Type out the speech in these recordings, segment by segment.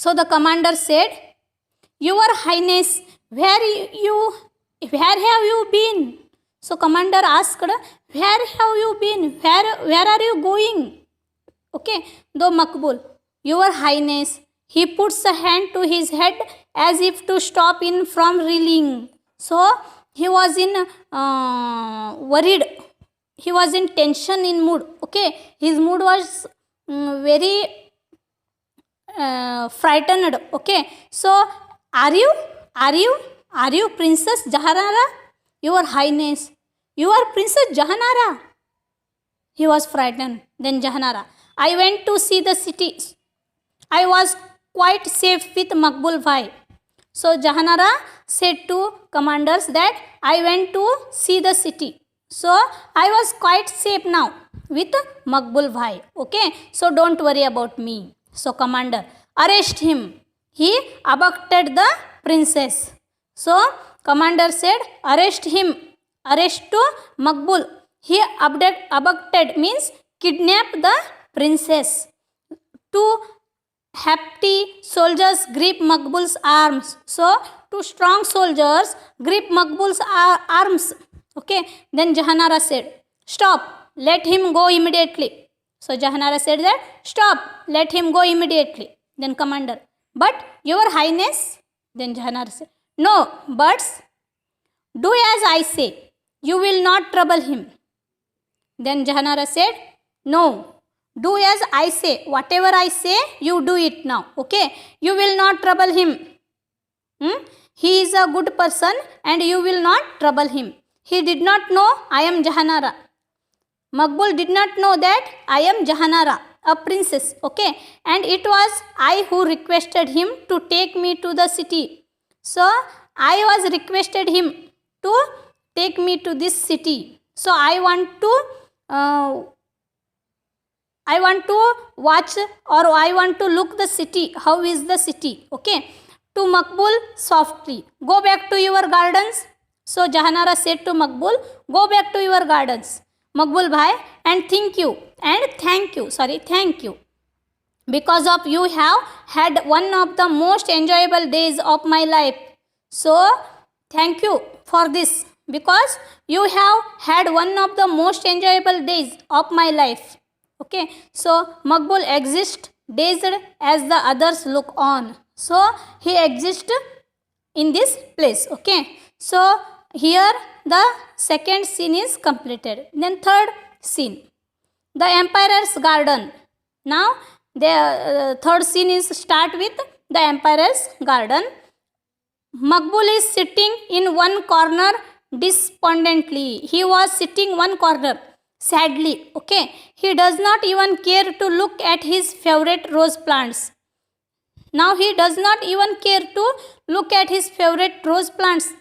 So the commander said, Your Highness, where have you been? So commander asked, where have you been? Where are you going? Okay, though Makbul, Your Highness, he puts a hand to his head as if to stop him from reeling. So he was in worried. He was in tension in mood. Okay, his mood was very frightened. Okay, so are you Princess Jahanara? Your Highness, you are Princess Jahanara. He was frightened. Then Jahanara, I went to see the city. I was quite safe with Makbul Bhai. So Jahanara said to commanders that I went to see the city. So I was quite safe now with Makbul Bhai. Okay, so don't worry about me. So commander, arrest him. He abducted the princess. So commander said, arrest him. Arrest to Makbul. He abducted means kidnapped the princess. Two hefty soldiers grip Makbul's arms. So two strong soldiers grip Makbul's arms. Okay, then Jahanara said, stop, let him go immediately. So Jahanara said that, stop, let him go immediately. Then commander, but Your Highness. Then Jahanara said, no, but do as I say. You will not trouble him. Then Jahanara said, no, do as I say. Whatever I say, you do it now. Okay, you will not trouble him. He is a good person and you will not trouble him. He did not know I am Jahanara. Makbul did not know that I am Jahanara, a princess. Okay, and it was I who requested him to take me to the city. So I was requested him to take me to this city. So I want to watch, or I want to look the city. How is the city? Okay, to Makbul softly, go back to your gardens. So Jahanara said to Makbul, go back to your gardens, Makbul Bhai, and thank you, because of you have had one of the most enjoyable days of my life. So thank you for this, because you have had one of the most enjoyable days of my life. Okay, so Makbul exists dazed as the others look on. So he exists in this place. Okay, so here the second scene is completed. Then third scene, the emperor's garden. Now the third scene is start with the emperor's garden. Makbul is sitting in one corner despondently. He was sitting one corner sadly. Okay, he does not even care to look at his favorite rose plants. Now he does not even care to look at his favorite rose plants.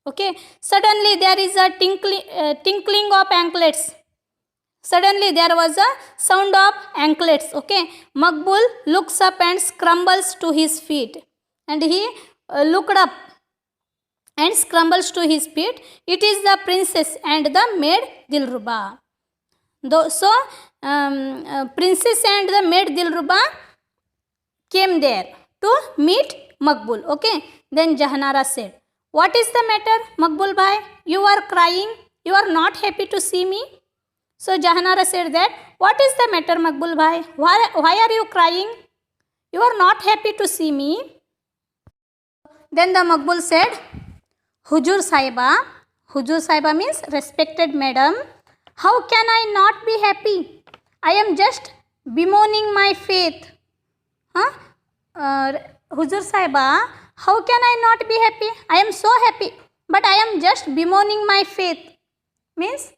Okay, suddenly there is a tinkling of anklets. Suddenly there was a sound of anklets. Okay, Makbul looks up and scrambles to his feet, and he looked up and scrambles to his feet. It is the princess and the maid Dilruba. So princess and the maid Dilruba came there to meet Makbul. Okay, then Jahanara said, what is the matter, Makbul Bhai? You are crying. You are not happy to see me. So Jahanara said that, what is the matter, Makbul Bhai? Why are you crying? You are not happy to see me. Then the Makbul said, Hujur Saiba means respected madam. How can I not be happy? I am just bemoaning my faith. Hujur Saiba, how can I not be happy? I am so happy, but I am just bemoaning my faith. Means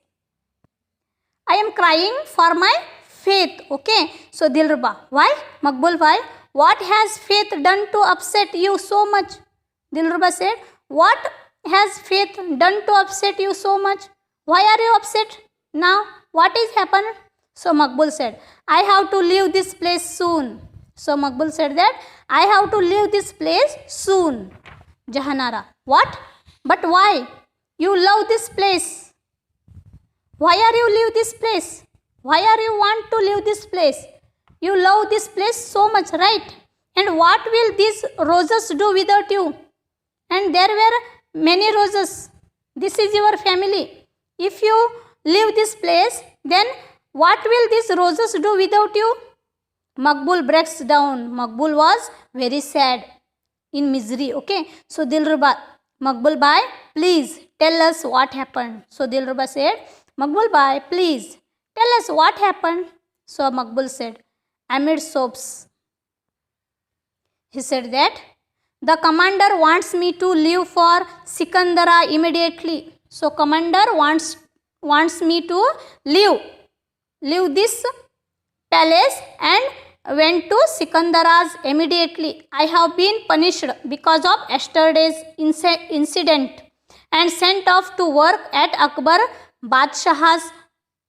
I am crying for my faith. Okay, so Dilruba, why? Makbul Bhai, what has faith done to upset you so much? Dilruba said, what has faith done to upset you so much? Why are you upset now? What is happened? So Makbul said, I have to leave this place soon. So Makbul said that, I have to leave this place soon. Jahanara, what? But why? You love this place. Why are you leave this place? Why are you want to leave this place? You love this place so much, right? And what will these roses do without you? And there were many roses. This is your family. If you leave this place, then what will these roses do without you? Maqbul breaks down. Maqbul was very sad, in misery. Okay. So Dilruba, Maqbul bhai, please tell us what happened. So Dilruba said, Maqbul bhai, please tell us what happened. So Maqbul said, amid sobs, he said that the commander wants me to leave for Sikandara immediately. So commander wants me to leave this palace and went to Sikandar's immediately. I have been punished because of yesterday's incident and sent off to work at Akbar Badshah's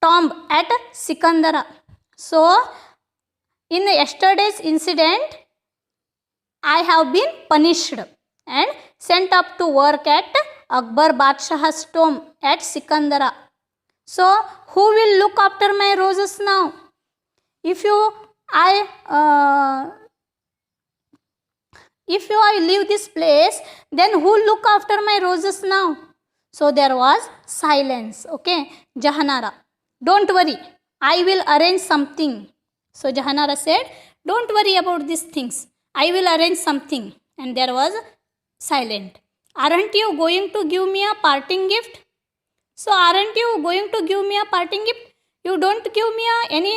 tomb at Sikandara. So in yesterday's incident, I have been punished and sent up to work at Akbar Badshah's tomb at Sikandara. So who will look after my roses now? If I leave this place, then who look after my roses now? So there was silence. Okay, Jahanara, don't worry, I will arrange something. So Jahanara said, don't worry about these things, I will arrange something. And there was silent. Aren't you going to give me a parting gift? So aren't you going to give me a parting gift? You don't give me any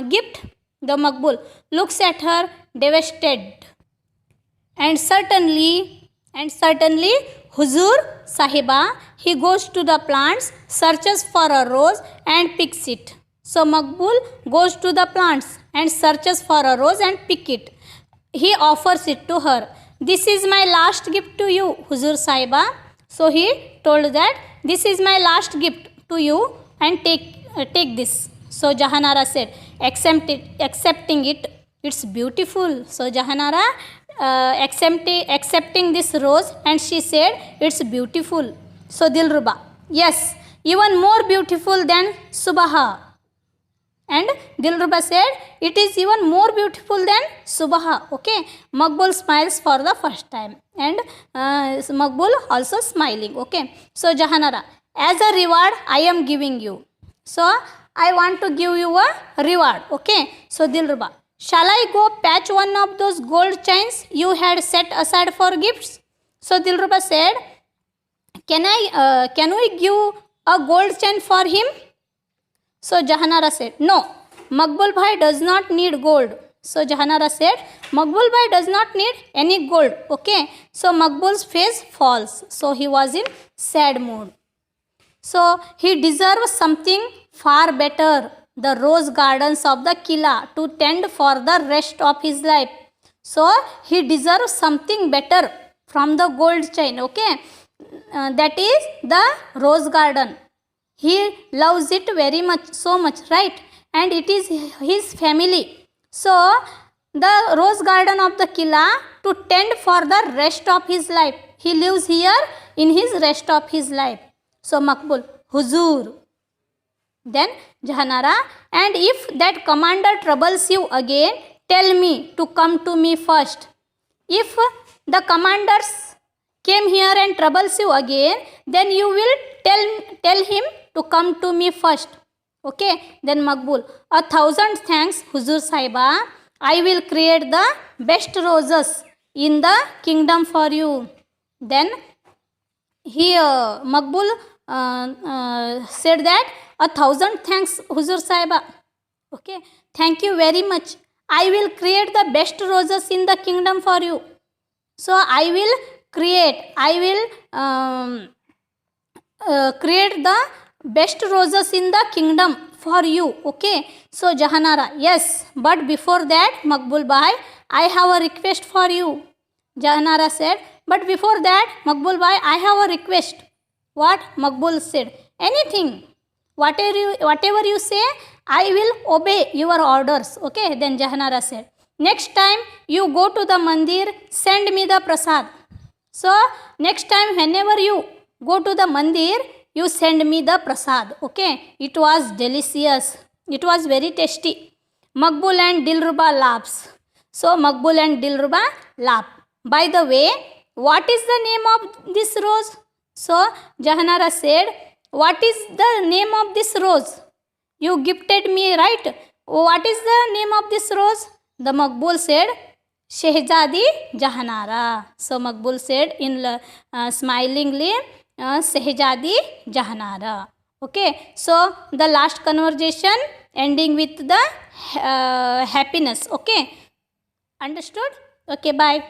gift? The Maqbul looks at her devastated. And certainly, Huzur Sahiba, he goes to the plants, searches for a rose and picks it. So Maqbul goes to the plants and searches for a rose and pick it. He offers it to her. This is my last gift to you, Huzur Sahiba. So he told that this is my last gift to you and take this. So Jahanara said, accepting it, it's beautiful. So Jahanara accepting this rose and she said, it's beautiful. So Dilruba, yes, even more beautiful than Subaha. And Dilruba said, it is even more beautiful than Subaha. Okay. Maqbul smiles for the first time. And Maqbul also smiling. Okay. So Jahanara, as a reward, I am giving you. So I want to give you a reward. Okay. So Dilruba, shall I go patch one of those gold chains you had set aside for gifts? So Dilruba said, can we give a gold chain for him? So Jahanara said, no, Maqbul bhai does not need gold. So Jahanara said, Maqbul bhai does not need any gold. Okay. So Maqbul's face falls. So he was in sad mood. So he deserves something far better, the rose gardens of the Kila, to tend for the rest of his life. So he deserves something better from the gold chain. Okay. That is the rose garden. He loves it very much, so much, right? And it is his family. So the rose garden of the Kila to tend for the rest of his life. He lives here in his rest of his life. So Maqbul, Huzur. Then Jahanara, and if that commander troubles you again, tell me to come to me first. If the commanders came here and troubles you again, then you will tell him to come to me first. Okay. Then Maqbul, 1,000 thanks, Huzur Sahiba. I will create the best roses in the kingdom for you. Then Maqbul said that 1,000 thanks, Huzur Sahiba. Okay. Thank you very much. I will create the best roses in the kingdom for you. So I will create the best roses in the kingdom for you. Okay. So Jahanara, yes, but before that, Maqbul bhai, I have a request for you. Jahanara said, but before that, Maqbul bhai, I have a request. What? Maqbul said, anything, whatever you say, I will obey your orders. Okay. Then Jahanara said, next time you go to the mandir, send me the prasad. So next time whenever you go to the mandir, you send me the prasad. Okay. It was delicious. It was very tasty. Maqbul and Dilruba laughs. So Maqbul and Dilruba laugh. By the way, what is the name of this rose? So Jahanara said, what is the name of this rose? You gifted me, right? What is the name of this rose? The Maqbul said, Shehzadi Jahanara. So Maqbul said smilingly, Shehzadi Jahanara. Okay, so the last conversation ending with the happiness. Okay, understood? Okay, bye.